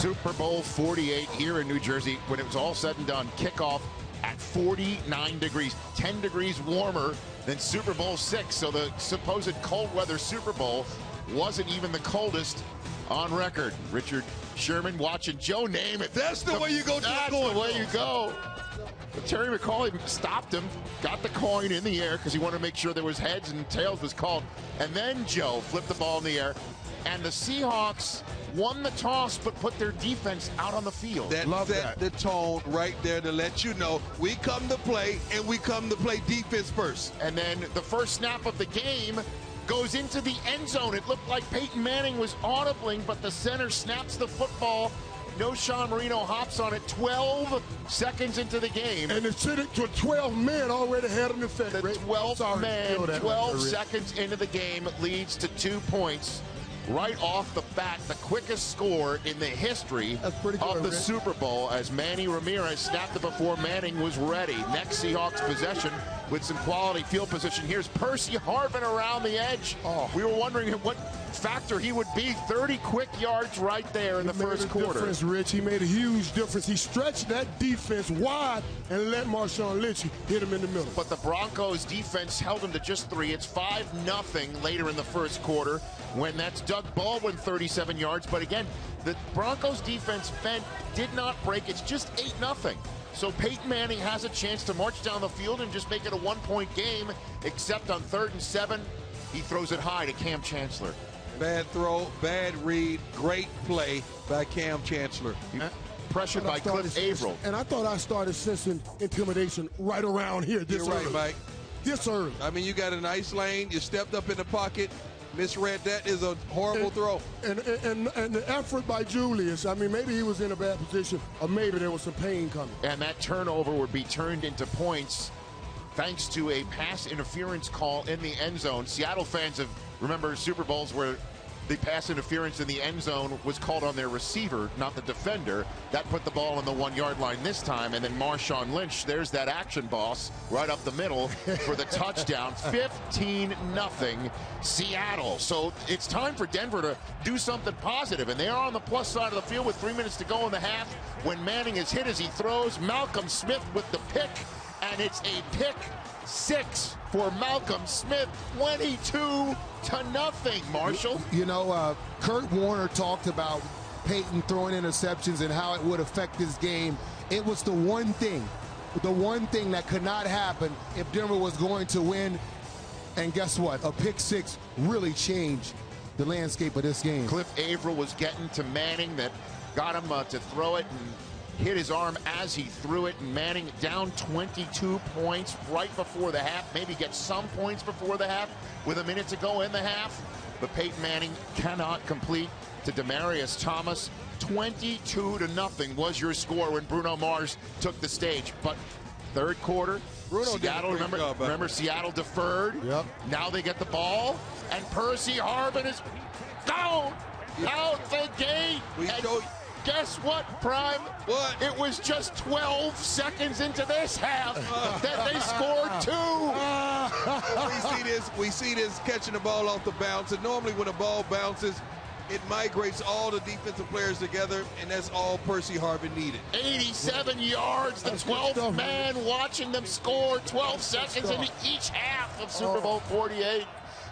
Super Bowl 48 here in New Jersey. When it was all said and done, kickoff at 49 degrees, 10 degrees warmer than Super Bowl 6. So the supposed cold weather Super Bowl wasn't even the coldest on record. Richard Sherman watching Joe Namath. That's the way you go. That's the way you go. But Terry McCauley stopped him, got the coin in the air because he wanted to make sure there was heads and tails was called. And then Joe flipped the ball in the air. And the Seahawks won the toss but put their defense out on the field. That set the tone right there to let you know we come to play, and we come to play defense first. And then the first snap of the game goes into the end zone. It looked like Peyton Manning was audibling, but the center snaps the football. No Sean Marino hops on it 12 seconds into the game. And it's sitting to 12 men already had an effect. The 12th man, 12 seconds into the game leads to 2 points. Right off the bat, the quickest score in the history of the Super Bowl as Manny Ramirez snapped it before Manning was ready. Next Seahawks possession with some quality field position. Here's Percy Harvin around the edge. We were wondering what factor he would be. 30 quick yards right there in the first quarter. Difference, Rich. He made a huge difference. He stretched that defense wide and let Marshawn Lynch hit him in the middle. But the Broncos defense held him to just 3. It's 5-0 later in the first quarter when that's Doug Baldwin 37 yards. But again, the Broncos defense did not break. It's just 8-0. So Peyton Manning has a chance to march down the field and just make it a 1-point game, except on 3rd and 7, he throws it high to Cam Chancellor. Bad throw, bad read, great play by Cam Chancellor. Pressured by Cliff Averill. And I thought I started sensing intimidation right around here this early. Right, Mike. This early. I mean, you got a nice lane. You stepped up in the pocket. Misread that. Is a horrible throw. And the effort by Julius, I mean, maybe he was in a bad position, or maybe there was some pain coming. And that turnover would be turned into points thanks to a pass interference call in the end zone. Seattle fans have remember Super Bowls where the pass interference in the end zone was called on their receiver, not the defender. That put the ball on the 1-yard line this time. And then Marshawn Lynch, there's that action boss right up the middle for the touchdown. 15-0 Seattle. So it's time for Denver to do something positive. And they are on the plus side of the field with 3 minutes to go in the half when Manning is hit as he throws. Malcolm Smith with the pick. And it's a pick 6 for Malcolm Smith, 22-0, Marshall. You know, Kurt Warner talked about Peyton throwing interceptions and how it would affect his game. It was the one thing that could not happen if Denver was going to win. And guess what? A pick 6 really changed the landscape of this game. Cliff Averill was getting to Manning that got him to throw it and hit his arm as he threw it, and Manning down 22 points right before the half, maybe get some points before the half with a minute to go in the half, but Peyton Manning cannot complete to Demaryius Thomas. 22-0 was your score when Bruno Mars took the stage. But third quarter, Seattle, remember Seattle deferred. Yep. Now they get the ball, and Percy Harvin is down out the gate. Guess what, Prime? What? It was just 12 seconds into this half that they scored 2. We see this catching the ball off the bounce, and normally when a ball bounces, it migrates all the defensive players together, and that's all Percy Harvin needed. 87 yards, the 12th man watching them score 12 seconds into each half of Super Bowl 48.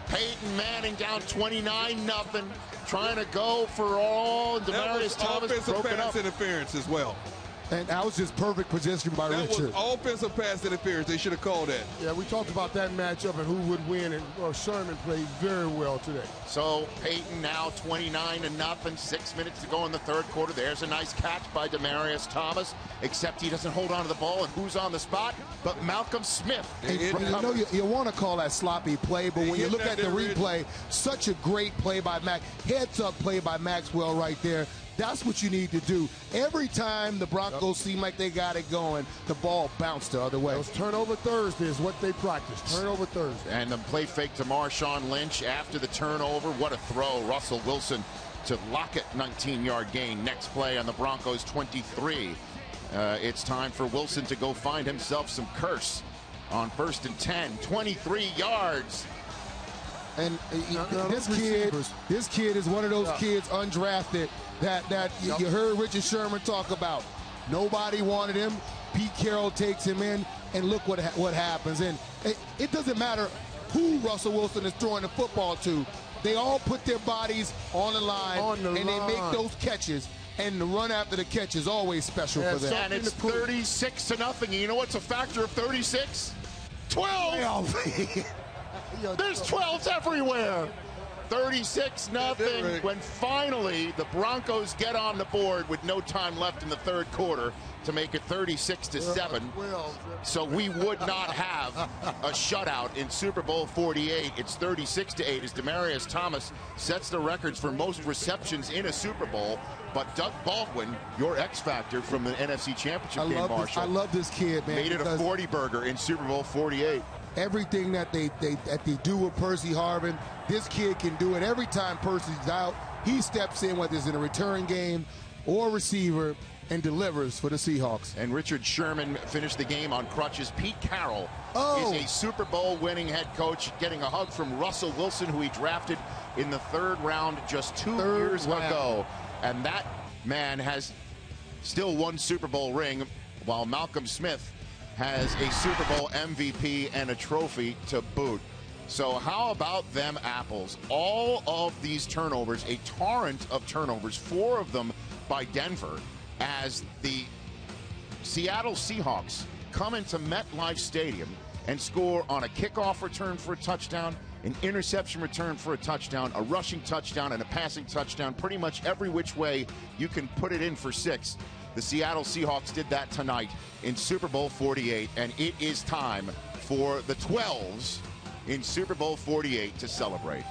Peyton Manning down 29-0, trying to go for all. Demaryius Thomas broken up. Interference as well. And that was just perfect position by Richard. That was offensive pass interference. They should have called that. Yeah, we talked about that matchup and who would win, and Sherman played very well today. So Peyton now 29-0, 6 minutes to go in the third quarter. There's a nice catch by Demaryius Thomas, except he doesn't hold on to the ball, and who's on the spot but Malcolm Smith. You want to call that sloppy play, but when you look at the replay, such a great play by Max, heads-up play by Maxwell right there. That's what you need to do. Every time the Broncos seem like they got it going, the ball bounced the other way. Those turnover Thursday is what they practice. Turnover Thursday. And the play fake to Marshawn Lynch after the turnover. What a throw. Russell Wilson to Lockett, 19-yard gain. Next play on the Broncos 23. It's time for Wilson to go find himself some curse on 1st and 10. 23 yards. And this kid is one of those kids undrafted that you heard Richard Sherman talk about. Nobody wanted him. Pete Carroll takes him in, and look what happens. And it doesn't matter who Russell Wilson is throwing the football to. They all put their bodies on the line, they make those catches. And the run after the catch is always special for them. And it's 36-0. And you know what's a factor of 36? 12. There's 12s everywhere. 36-0 when finally the Broncos get on the board with no time left in the third quarter to make it 36-7. So we would not have a shutout in Super Bowl 48. It's 36-8 as Demaryius Thomas sets the records for most receptions in a Super Bowl. But Doug Baldwin, your X factor from the NFC Championship game, Marshall. I love this kid, man. Made it a 40-burger in Super Bowl 48. Everything that they do with Percy Harvin, this kid can do it. Every time Percy's out, he steps in, whether it's in a return game or receiver, and delivers for the Seahawks. And Richard Sherman finished the game on crutches. Pete Carroll is a Super Bowl winning head coach, getting a hug from Russell Wilson, who he drafted in the third round just 2 years ago. And that man has still one Super Bowl ring, while Malcolm Smith has a Super Bowl MVP and a trophy to boot. So how about them apples? All of these turnovers, a torrent of turnovers, 4 of them by Denver, as the Seattle Seahawks come into MetLife Stadium and score on a kickoff return for a touchdown, an interception return for a touchdown, a rushing touchdown, and a passing touchdown. Pretty much every which way you can put it in for 6. The Seattle Seahawks did that tonight in Super Bowl 48, and it is time for the 12s in Super Bowl 48 to celebrate.